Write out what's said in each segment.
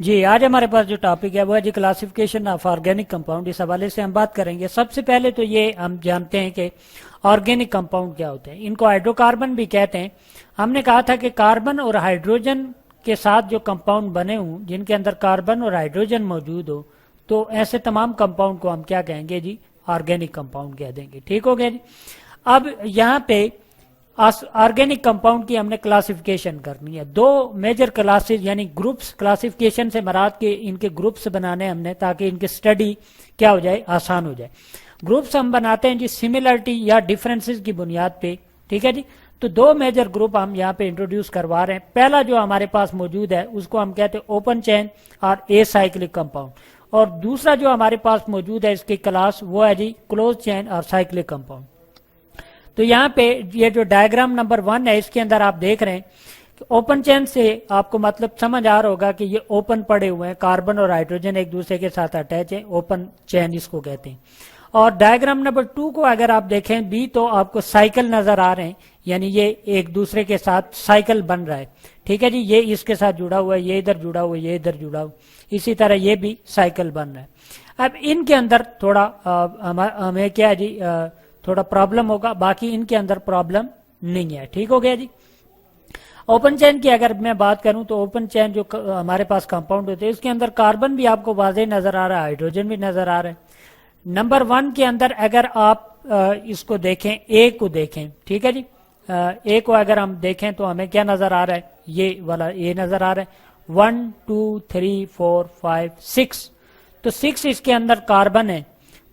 जी, आज हमारे पास जो टॉपिक है वो है जी क्लासिफिकेशन ऑफ ऑर्गेनिक कंपाउंड। इस हवाले से हम बात करेंगे। सबसे पहले तो ये हम जानते हैं कि ऑर्गेनिक कंपाउंड क्या होते हैं। इनको हाइड्रोकार्बन भी कहते हैं। हमने कहा था कि कार्बन और हाइड्रोजन के साथ जो कंपाउंड बने हों, जिनके अंदर कार्बन और हाइड्रोजन मौजूद हो, तो ऐसे तमाम कंपाउंड को हम क्या कहेंगे जी? ऑर्गेनिक कंपाउंड कह देंगे। ठीक हो गया जी। अब यहाँ पे ऑर्गेनिक कंपाउंड की हमने क्लासिफिकेशन करनी है। दो मेजर क्लासेस यानी ग्रुप्स, क्लासिफिकेशन से मराद के इनके ग्रुप्स बनाने हमने, ताकि इनकी स्टडी क्या हो जाए? आसान हो जाए। ग्रुप्स हम बनाते हैं जी सिमिलरिटी या डिफरेंसेस की बुनियाद पे। ठीक है जी। तो दो मेजर ग्रुप हम यहाँ पे इंट्रोड्यूस करवा रहे हैं। पहला जो हमारे पास मौजूद है उसको हम कहते हैं ओपन चेन और एसाइक्लिक कंपाउंड, और दूसरा जो हमारे पास मौजूद है इसकी क्लास वो है जी क्लोज चेन और साइक्लिक कंपाउंड। तो यहाँ पे ये जो डायग्राम नंबर 1 है इसके अंदर आप देख रहे हैं कि ओपन चेन से आपको मतलब समझ आ रहा होगा कि ये ओपन पड़े हुए हैं, कार्बन और हाइड्रोजन एक दूसरे के साथ अटैच है, ओपन चेन इसको कहते हैं। और डायग्राम नंबर 2 को अगर आप देखें बी, तो आपको साइकिल नजर आ रहे हैं, यानी ये एक दूसरे के साथ साइकिल बन रहा है। ठीक है जी। ये इसके साथ जुड़ा हुआ है, ये इधर जुड़ा हुआ है, ये इधर जुड़ा हुआ, इसी तरह ये भी साइकिल बन रहा है। अब इनके अंदर थोड़ा हमें क्या है जी, थोड़ा प्रॉब्लम होगा, बाकी इनके अंदर प्रॉब्लम नहीं है। ठीक हो गया जी। ओपन चेन की अगर मैं बात करूं तो ओपन चेन जो हमारे पास कंपाउंड होते हैं उसके अंदर कार्बन भी आपको वाज़ेह नजर आ रहा है, हाइड्रोजन भी नजर आ रहा है। नंबर 1 के अंदर अगर आप इसको देखें, ए को देखें, ठीक है जी, ए को अगर हम देखें तो हमें क्या नजर आ रहा है? ये वाला ए नजर आ रहा है। 1 2 3 4 5 6, तो 6 इसके अंदर कार्बन है।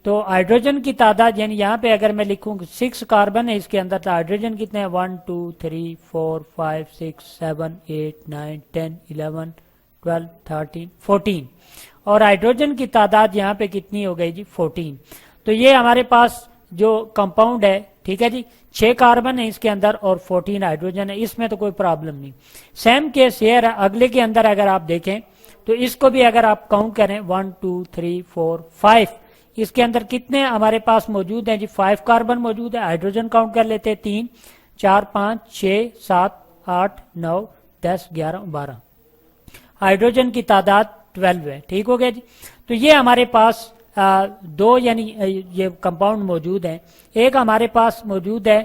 तो हाइड्रोजन की तादाद, यानी यहाँ पे अगर मैं लिखूं 6 कार्बन है इसके अंदर, तो हाइड्रोजन कितने हैं? 1 2 3 4 5 6 7 8 9 10 11 12 13 14, और हाइड्रोजन की तादाद यहाँ पे कितनी हो गई जी? 14। तो ये हमारे पास जो कंपाउंड है, ठीक है जी, 6 कार्बन है इसके अंदर और 14 हाइड्रोजन है, इसमें तो कोई प्रॉब्लम नहीं। सेम केस ये है अगले के अंदर, अगर आप देखें तो इसको भी अगर आप काउंट करें 1 2 3 4 5, इसके अंदर कितने हमारे पास मौजूद हैं जी? 5 कार्बन मौजूद है। हाइड्रोजन काउंट कर लेते हैं 3 4 5 6 7 8 9 10 11 12, हाइड्रोजन की तादाद 12 है। ठीक हो गया जी। तो ये हमारे पास दो यानी ये कंपाउंड मौजूद हैं। एक हमारे पास मौजूद है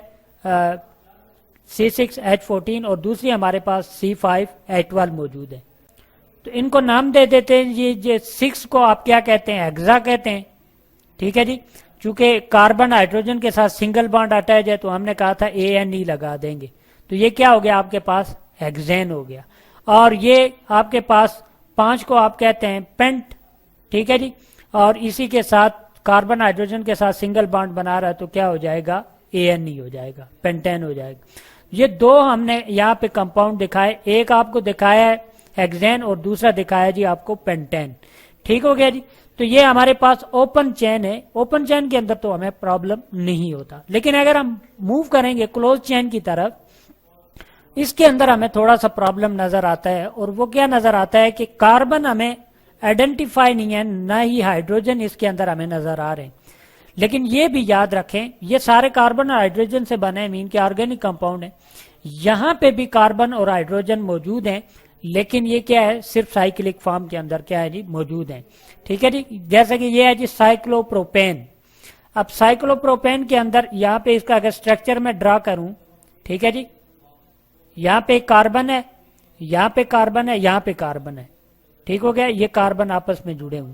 C6H14 और दूसरी हमारे पास C5H12 मौजूद है। तो इनको नाम दे देते हैं ये 6 को आप क्या कहते हैं? हेक्सा कहते हैं। ठीक है जी। चूंकि कार्बन हाइड्रोजन के साथ सिंगल बॉन्ड अटैच है तो हमने कहा था ANE लगा देंगे, तो ये क्या हो गया? आपके पास हेक्सेन हो गया। और ये आपके पास 5 को आप कहते हैं पेंट। ठीक है जी। और इसी के साथ कार्बन हाइड्रोजन के साथ सिंगल बॉन्ड बना रहा है तो क्या हो जाएगा? ANE हो जाएगा, पेंटेन हो जाएगा। ये दो हमने यहाँ पे कंपाउंड दिखाए, एक आपको दिखाया है हेक्सेन और दूसरा दिखाया जी आपको पेंटेन। ठीक हो गया जी। तो ये हमारे पास ओपन चेन है। ओपन चेन के अंदर तो हमें प्रॉब्लम नहीं होता, लेकिन अगर हम मूव करेंगे क्लोज चेन की तरफ, इसके अंदर हमें थोड़ा सा प्रॉब्लम नजर आता है। और वो क्या नजर आता है कि कार्बन हमें आइडेंटिफाई नहीं है, ना ही हाइड्रोजन इसके अंदर हमें नजर आ रहे हैं। लेकिन ये भी याद रखें ये सारे कार्बन और हाइड्रोजन से बने मीन के ऑर्गेनिक कंपाउंड है। यहाँ पे भी कार्बन और हाइड्रोजन मौजूद हैं, लेकिन ये क्या है? सिर्फ साइक्लिक फॉर्म के अंदर क्या है जी? मौजूद हैं। ठीक है जी। जैसे कि ये है जी साइक्लोप्रोपेन। अब साइक्लोप्रोपेन के अंदर यहाँ पे इसका अगर स्ट्रक्चर में ड्रा करूं, ठीक है जी, यहाँ पे कार्बन है, यहाँ पे कार्बन है, यहाँ पे कार्बन है। ठीक हो गया। ये कार्बन आपस में जुड़े हुए।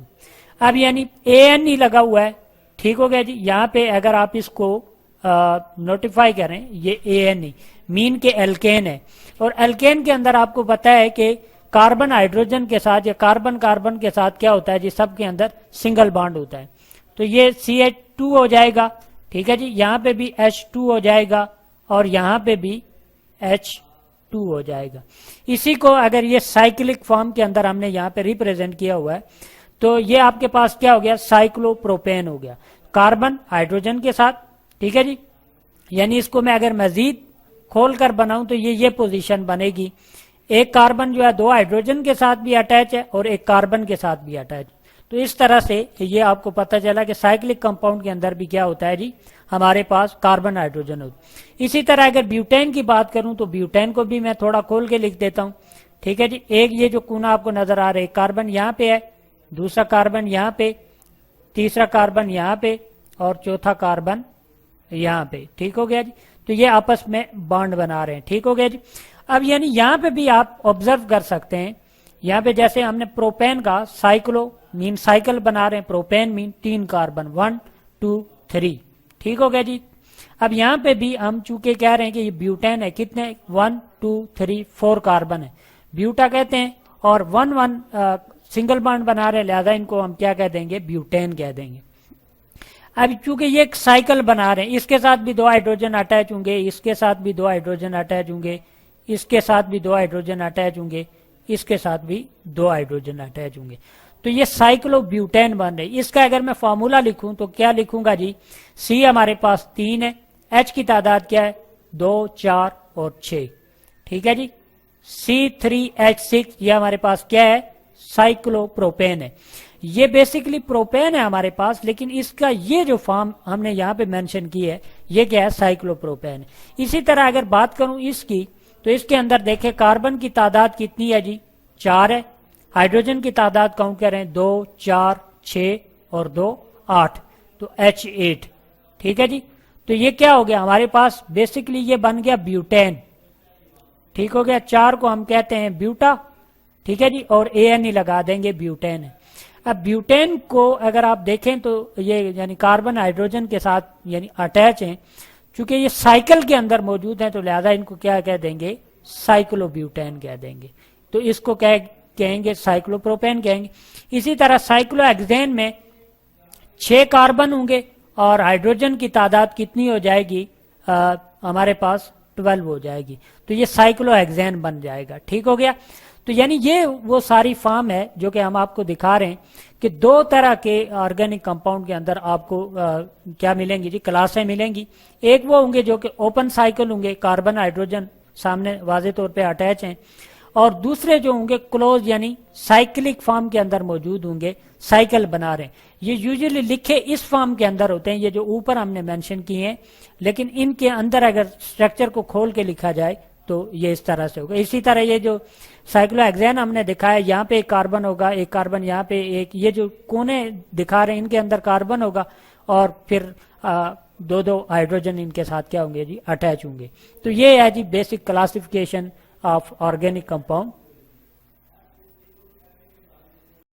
अब यानी ANE लगा हुआ है। ठीक हो गया जी। यहाँ पे अगर आप इसको नोटिफाई करें, ये ANE मीन के एल्केन है। और एल्केन के अंदर आपको पता है कि कार्बन हाइड्रोजन के साथ या कार्बन कार्बन के साथ क्या होता है जी? सबके अंदर सिंगल बॉन्ड होता है। तो ये CH2 हो जाएगा। ठीक है जी। यहाँ पे भी H2 हो जाएगा और यहाँ पे भी H2 हो जाएगा। इसी को अगर ये साइक्लिक फॉर्म के अंदर हमने यहाँ पे रिप्रेजेंट किया हुआ है, तो ये आपके पास क्या हो गया? साइक्लोप्रोपेन हो गया, कार्बन हाइड्रोजन के साथ। ठीक है जी। यानी इसको मैं अगर मजीद खोल कर बनाऊं तो ये पोजीशन बनेगी। एक कार्बन जो है 2 हाइड्रोजन के साथ भी अटैच है और एक कार्बन के साथ भी अटैच। तो इस तरह से ये आपको पता चला कि साइक्लिक कंपाउंड के अंदर भी क्या होता है जी? हमारे पास कार्बन हाइड्रोजन होता है। इसी तरह अगर ब्यूटेन की बात करूं तो ब्यूटेन को भी मैं थोड़ा खोल के लिख देता हूं। ठीक है जी। एक ये जो कोना आपको नजर आ रहा है, कार्बन यहाँ पे है, दूसरा कार्बन यहाँ पे, तीसरा कार्बन यहाँ पे और चौथा कार्बन यहाँ पे। ठीक हो गया जी। तो ये आपस में बॉन्ड बना रहे हैं। ठीक हो गया जी। अब यानी यहाँ पे भी आप ऑब्जर्व कर सकते हैं, यहाँ पे जैसे हमने प्रोपेन का साइक्लो मीन साइकिल बना रहे हैं, प्रोपेन मीन 3 कार्बन 1 2 3। ठीक हो गया जी। अब यहाँ पे भी हम चूंकि कह रहे हैं कि ये ब्यूटेन है, कितने 1 2 3 4 कार्बन है, ब्यूटा कहते हैं, और 1 1 सिंगल बॉन्ड बना रहे हैं, लिहाजा इनको हम क्या कह देंगे, ब्यूटेन कह देंगे। अब चूंकि ये एक साइकिल बना रहे हैं, इसके साथ भी 2 हाइड्रोजन अटैच होंगे, इसके साथ भी 2 हाइड्रोजन अटैच होंगे, इसके साथ भी 2 हाइड्रोजन अटैच होंगे, इसके साथ भी 2 हाइड्रोजन अटैच होंगे। तो ये साइक्लोब्यूटेन बन रहे। इसका अगर मैं फॉर्मूला लिखूं तो क्या लिखूंगा जी, सी हमारे पास 3 है, एच की तादाद क्या है 2 4 और 6। ठीक है जी। C3H6 ये हमारे पास क्या है, साइक्लोप्रोपेन है। ये बेसिकली प्रोपेन है हमारे पास, लेकिन इसका ये जो फॉर्म हमने यहाँ पे मेंशन की है, ये क्या है, साइक्लोप्रोपेन है। इसी तरह अगर बात करूं इसकी, तो इसके अंदर देखें कार्बन की तादाद कितनी है जी, 4 है। हाइड्रोजन की तादाद काउंट करें, 2 4 6 और 2 8, तो H8। ठीक है जी। तो ये क्या हो गया हमारे पास, बेसिकली ये बन गया ब्यूटेन। ठीक हो गया। 4 को हम कहते हैं ब्यूटा। ठीक है जी। और AN ही लगा देंगे, ब्यूटेन है। अब ब्यूटेन को अगर आप देखें तो ये यानी कार्बन हाइड्रोजन के साथ यानी अटैच हैं, चूंकि ये साइकिल के अंदर मौजूद हैं, तो लिहाजा इनको क्या कह देंगे, साइक्लोब्यूटेन कह देंगे। तो इसको क्या कहेंगे, साइक्लोप्रोपेन कहेंगे। इसी तरह साइक्लोहेक्सेन में 6 कार्बन होंगे और हाइड्रोजन की तादाद कितनी हो जाएगी, हमारे पास 12 हो जाएगी। तो ये साइक्लोहेक्सेन बन जाएगा। ठीक हो गया। तो यानी ये वो सारी फॉर्म है जो कि हम आपको दिखा रहे हैं कि 2 तरह के ऑर्गेनिक कंपाउंड के अंदर आपको क्या मिलेंगी जी, क्लासें मिलेंगी। एक वो होंगे जो कि ओपन साइकिल होंगे, कार्बन हाइड्रोजन सामने वाजे तौर पे अटैच हैं, और दूसरे जो होंगे क्लोज यानी साइक्लिक फॉर्म के अंदर मौजूद होंगे, साइकिल बना रहे हैं। ये यूजुअली लिखे इस फॉर्म के अंदर होते हैं, ये जो ऊपर हमने मेंशन किए हैं, लेकिन इनके अंदर अगर स्ट्रक्चर को खोल के लिखा जाए तो ये इस तरह से होगा। इसी तरह ये जो साइक्लोहेक्सेन हमने दिखाया, यहाँ पे एक कार्बन होगा, एक कार्बन यहाँ पे, एक ये जो कोने दिखा रहे हैं इनके अंदर कार्बन होगा, और फिर 2 हाइड्रोजन इनके साथ क्या होंगे जी, अटैच होंगे। तो ये है जी basic classification of organic compound